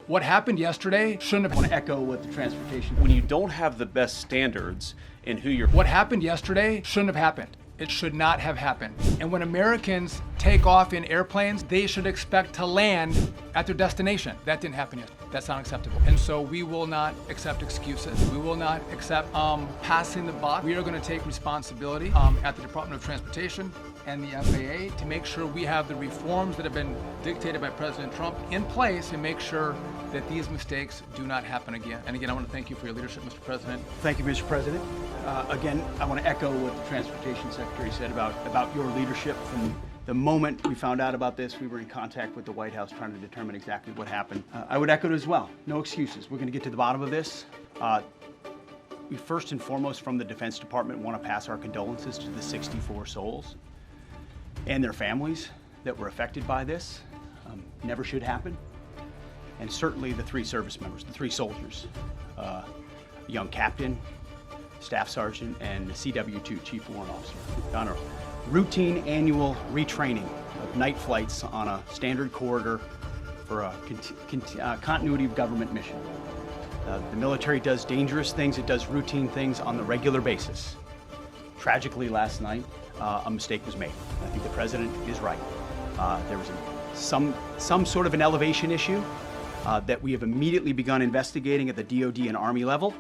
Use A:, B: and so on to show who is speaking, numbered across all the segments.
A: What happened yesterday shouldn't have.
B: I want to echo what the transportation.
C: When you don't have the best standards in who you're.
A: What happened yesterday shouldn't have happened. It should not have happened. And when Americans take off in airplanes, they should expect to land at their destination. That didn't happen yet. That's not acceptable. And so we will not accept excuses. We will not accept passing the buck. We are going to take responsibility at the Department of Transportation and the FAA to make sure we have the reforms that have been dictated by President Trump in place and make sure that these mistakes do not happen again. And again, I want to thank you for your leadership, Mr. President.
B: Thank you, Mr. President. Again, I want to echo what the Transportation Secretary said about your leadership. From the moment we found out about this, we were in contact with the White House trying to determine exactly what happened. I would echo it as well. No excuses. We're going to get to the bottom of this. We first and foremost, from the Defense Department, want to pass our condolences to the 64 souls and their families that were affected by this. Never should happen. And certainly the 3 service members, the 3 soldiers, a young captain, staff sergeant, and the CW2, Chief Warrant Officer, on a routine annual retraining of night flights on a standard corridor for a continuity of government mission. The military does dangerous things, it does routine things on the regular basis. Tragically, last night, a mistake was made. I think the President is right. There was some sort of an elevation issue that we have immediately begun investigating at the DoD and Army level.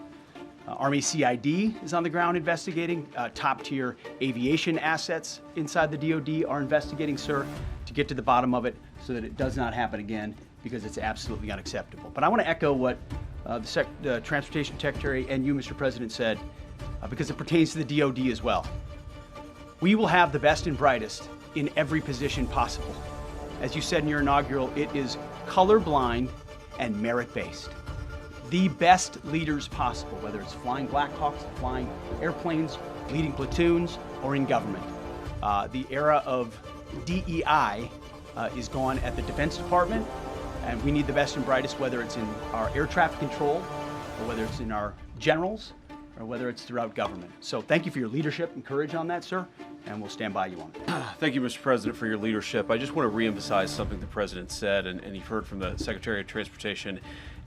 B: Army CID is on the ground investigating. Top-tier aviation assets inside the DoD are investigating, sir, to get to the bottom of it so that it does not happen again, because it's absolutely unacceptable. But I want to echo what the Transportation Secretary and you, Mr. President, said, because it pertains to the DoD as well. We will have the best and brightest in every position possible. As you said in your inaugural, it is colorblind and merit-based. The best leaders possible, whether it's flying Black Hawks, flying airplanes, leading platoons, or in government. The era of DEI is gone at the Defense Department, and we need the best and brightest, whether it's in our air traffic control, or whether it's in our generals, or whether it's throughout government. So thank you for your leadership and courage on that, sir, and we'll stand by you on it.
C: Thank you, Mr. President, for your leadership. I just want to reemphasize something the President said, and you've heard from the Secretary of Transportation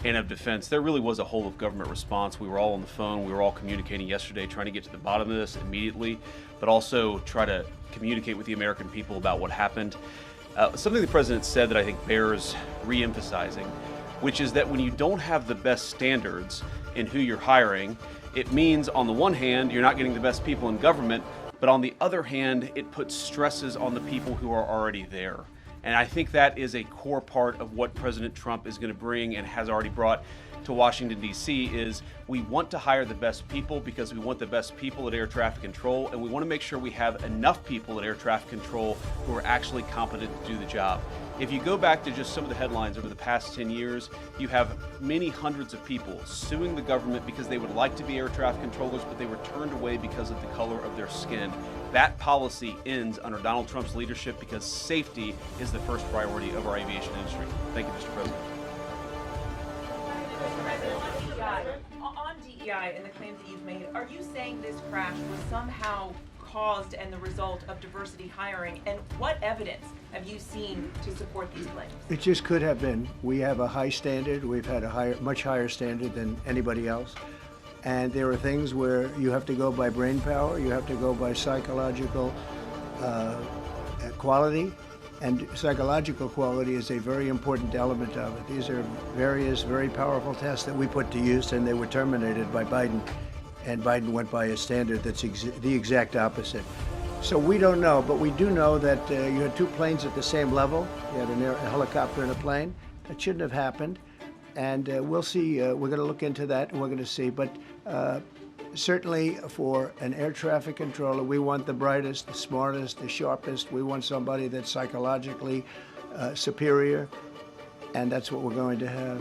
C: and of Defense. There really was a whole of government response. We were all on the phone. We were all communicating yesterday, trying to get to the bottom of this immediately, but also try to communicate with the American people about what happened. Something the President said that I think bears reemphasizing, which is that when you don't have the best standards in who you're hiring, it means on the one hand, you're not getting the best people in government, but on the other hand, it puts stresses on the people who are already there. And I think that is a core part of what President Trump is going to bring and has already brought to Washington, D.C. is we want to hire the best people because we want the best people at air traffic control, and we want to make sure we have enough people at air traffic control who are actually competent to do the job. If you go back to just some of the headlines over the past 10 years, you have many hundreds of people suing the government because they would like to be air traffic controllers, but they were turned away because of the color of their skin. That policy ends under Donald Trump's leadership because safety is the first priority of our aviation industry. Thank you, Mr. President.
D: On DEI and the claims that you've made, are you saying this crash was somehow caused and the result of diversity hiring? And what evidence have you seen to support these claims?
E: It just could have been. We have a high standard. We've had a much higher standard than anybody else. And there are things where you have to go by brain power, you have to go by psychological quality. And psychological quality is a very important element of it. These are various very powerful tests that we put to use, and they were terminated by Biden. And Biden went by a standard that's the exact opposite. So we don't know, but we do know that you had 2 planes at the same level. You had a helicopter and a plane. That shouldn't have happened. And we'll see. We're going to look into that, and we're going to see. But certainly for an air traffic controller, we want the brightest, the smartest, the sharpest. We want somebody that's psychologically superior, and that's what we're going to have.